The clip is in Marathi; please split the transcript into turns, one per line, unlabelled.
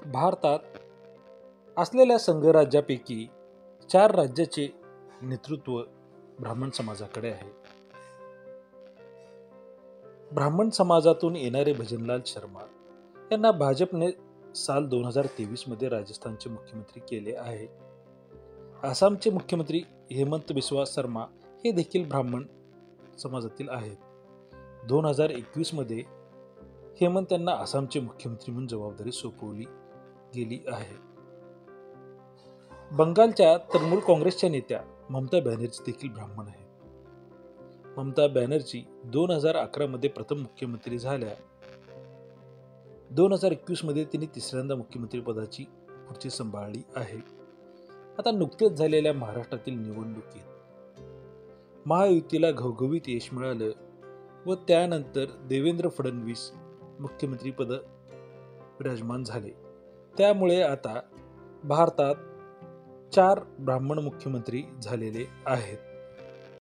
भारतात असलेल्या संघराज्यापैकी 4 राज्याचे नेतृत्व ब्राह्मण समाजाकडे आहे. ब्राह्मण समाजातून येणारे भजनलाल शर्मा यांना भाजपने साल 2023 मध्ये राजस्थानचे मुख्यमंत्री केले आहे. आसामचे मुख्यमंत्री हेमंत बिस्वा शर्मा हे देखील ब्राह्मण समाजातील आहेत. 2021 मध्ये हेमंत यांना आसामचे मुख्यमंत्री म्हणून जबाबदारी सोपवली गेली आहे. बंगालच्या तृणमूल काँग्रेसच्या नेत्या ममता बॅनर्जी देखील ब्राह्मण आहेत. ममता बॅनर्जी 2011 मध्ये प्रथम मुख्यमंत्री झाल्या. 2021 मध्ये तिने तिसऱ्यांदा मुख्यमंत्री पदाची खुर्ची सांभाळली आहे. आता नुकतेच झालेल्या महाराष्ट्रातील निवडणुकीत महायुतीला घवघवीत यश मिळालं व त्यानंतर देवेंद्र फडणवीस मुख्यमंत्रीपद विराजमान झाले. त्यामुळे आता भारतात 4 ब्राह्मण मुख्यमंत्री झालेले आहेत.